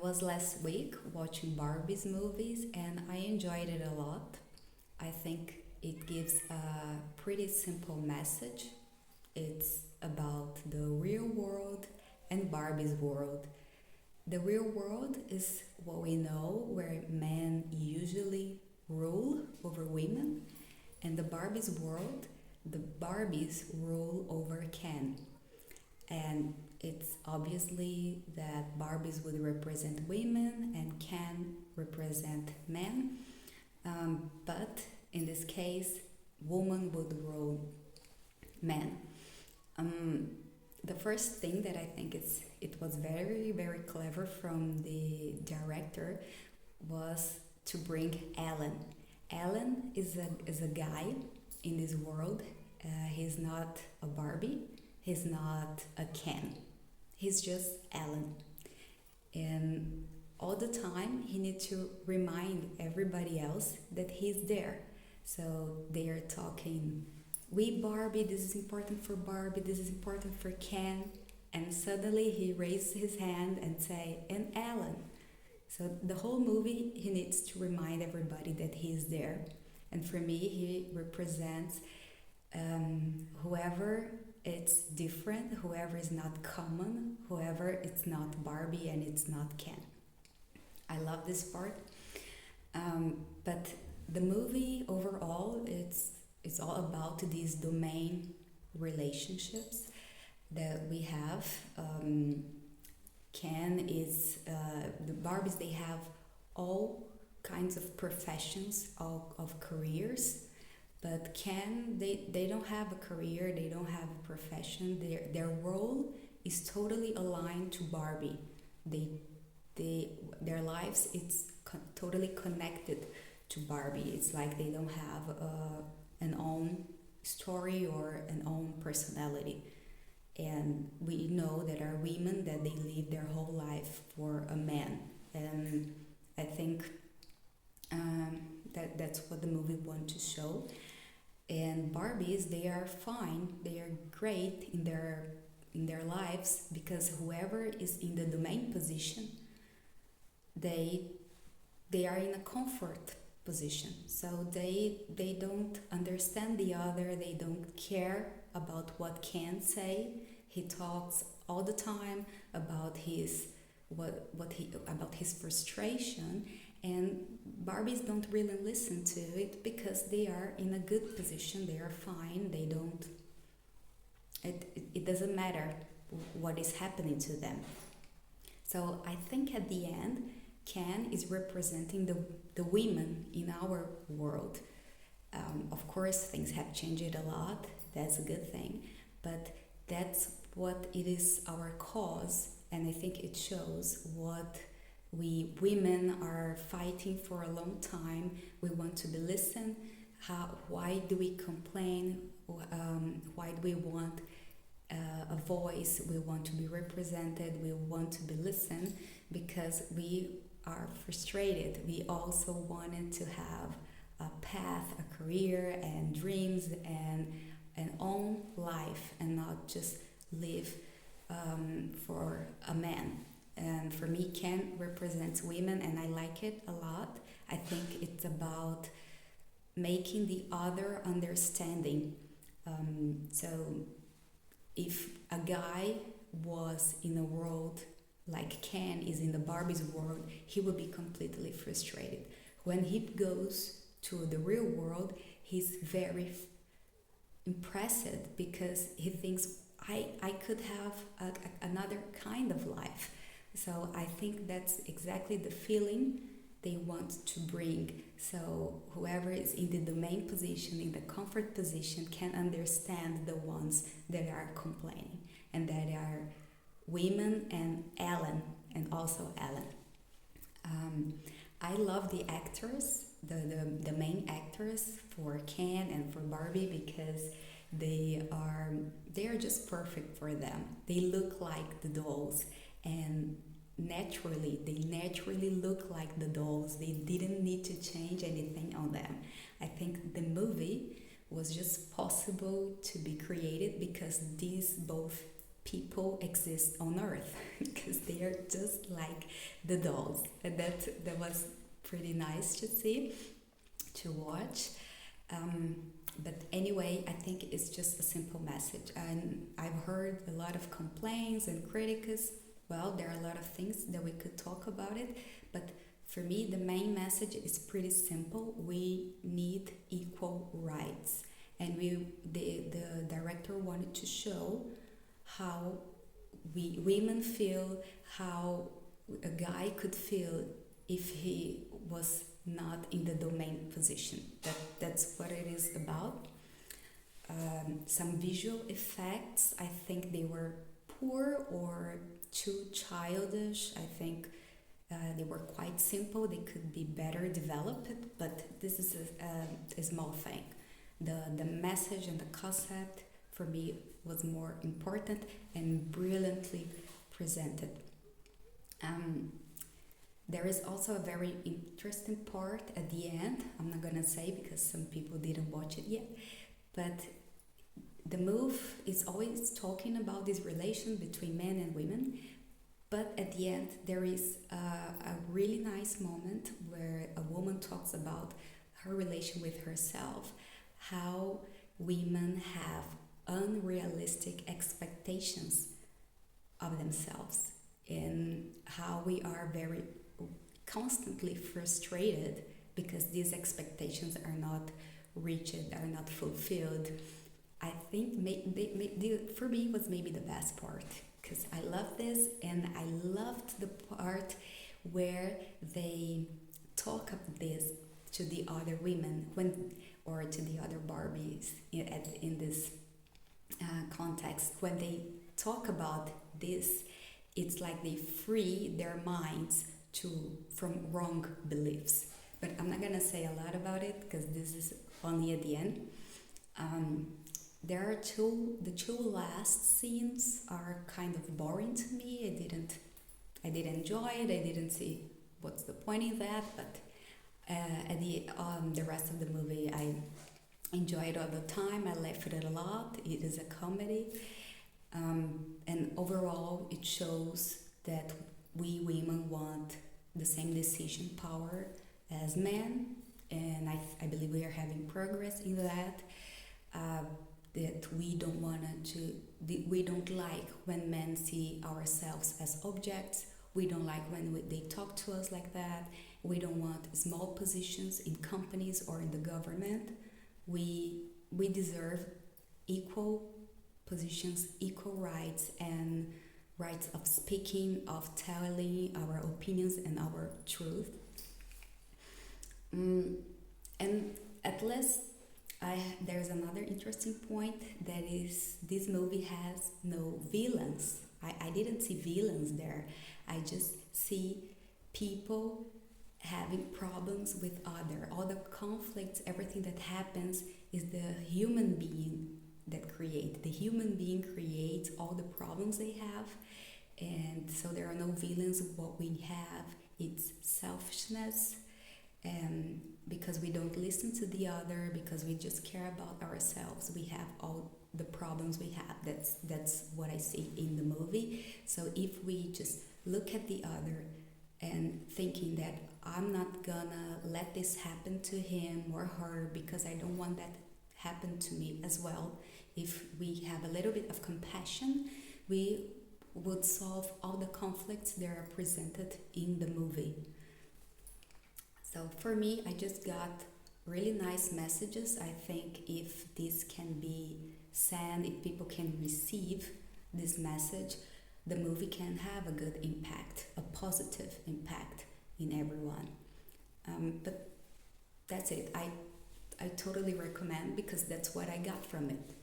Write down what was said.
was last week watching Barbie's movies and I enjoyed it a lot. I think it gives a pretty simple message. It's about the real world and Barbie's world. The real world is what we know, where men usually rule over women, and the Barbie's world, the Barbies rule over Ken. And it's obviously that Barbies would represent women and Ken represent men. But in this case, woman would rule men. The first thing that I think it was very very clever from the director was to bring Alan. Alan is a guy in this world. He's not a Barbie. He's not a Ken. He's just Alan. And all the time he needs to remind everybody else that he's there. So they are talking, we Barbie, this is important for Barbie, this is important for Ken. And suddenly he raises his hand and say, and Alan. So the whole movie he needs to remind everybody that he's there. And for me he represents whoever it's different, whoever is not common, whoever it's not Barbie and it's not Ken. I love this part. But the movie overall, it's all about these domain relationships that we have. Ken is the Barbies. They have all kinds of professions, all of careers. But Ken, they don't have a career. They don't have a profession. Their role is totally aligned to Barbie. Their lives totally connected to Barbie. It's like they don't have an own story or an own personality. And we know that are women that they live their whole life for a man. And I think that's what the movie wants to show. And Barbies, they are fine. They are great in their lives because whoever is in the domain position, they are in a comfort position. So they don't understand the other. They don't care about what Ken say. He talks all the time about his frustration, and Barbies don't really listen to it because they are in a good position. They are fine. They don't. It doesn't matter what is happening to them. So I think at the end, Ken is representing the women in our world. Of course, things have changed a lot. That's a good thing. But that's what it is, our cause. And I think it shows what we women are fighting for a long time. We want to be listened. Why do we complain? Why do we want a voice? We want to be represented. We want to be listened because we are frustrated. We also wanted to have a path, a career, and dreams, and an own life, and not just live for a man. And for me, Ken represents women, and I like it a lot. I think it's about making the other understanding. So if a guy was in a world like Ken is in the Barbie's world, he would be completely frustrated. When he goes to the real world, he's very impressed because he thinks, I could have another kind of life. So I think that's exactly the feeling they want to bring. So whoever is in the domain position, in the comfort position, can understand the ones that are complaining. And that are women and Ellen, and also Ellen. I love the actors, the main actors for Ken and for Barbie, because they are just perfect for them. They look like the dolls, and they naturally look like the dolls. They didn't need to change anything on them. I think the movie was just possible to be created because these both people exist on Earth because they are just like the dolls, and that was pretty nice to see, to watch. Um, but anyway, I think it's just a simple message, and I've heard a lot of complaints and critics. Well, there are a lot of things that we could talk about it, but for me, the main message is pretty simple. We need equal rights, and the director wanted to show how we women feel, how a guy could feel if he was not in the domain position. That's what it is about. Some visual effects, I think they were poor or too childish. I think they were quite simple. They could be better developed, but this is a small thing. The message and the concept for me was more important and brilliantly presented. Um, there is also a very interesting part at the end. I'm not gonna say because some people didn't watch it yet, but the movie is always talking about this relation between men and women. But at the end, there is a really nice moment where a woman talks about her relation with herself, how women have unrealistic expectations of themselves, and how we are very constantly frustrated because these expectations are not reached, are not fulfilled. I think for me was maybe the best part because I love this, and I loved the part where they talk of this to the other women or to the other Barbies in this context. When they talk about this, it's like they free their minds from wrong beliefs. But I'm not gonna say a lot about it because this is only at the end. There are the two last scenes are kind of boring to me. I didn't enjoy it. I didn't see what's the point in that. But at the rest of the movie, I enjoyed all the time. I laughed it a lot. It is a comedy, and overall, it shows that we women want the same decision power as men, and I believe we are having progress in that. That we don't like when men see ourselves as objects. We don't like when they talk to us like that. We don't want small positions in companies or in the government. We deserve equal positions, equal rights, and rights of speaking, of telling our opinions and our truth. And at least there's another interesting point, that is this movie has no villains. I didn't see villains there. I just see people having problems with all the conflicts, everything that happens is the human being the human being creates all the problems they have, and so there are no villains. What we have, it's selfishness, because we don't listen to the other, because we just care about ourselves. We have all the problems we have. That's what I see in the movie. So if we just look at the other and thinking that I'm not gonna let this happen to him or her because I don't want that happen to me as well, if we have a little bit of compassion, we would solve all the conflicts that are presented in the movie. So for me, I just got really nice messages. I think if this can be sent, if people can receive this message, the movie can have a good impact, a positive impact in everyone. But that's it. I totally recommend, because that's what I got from it.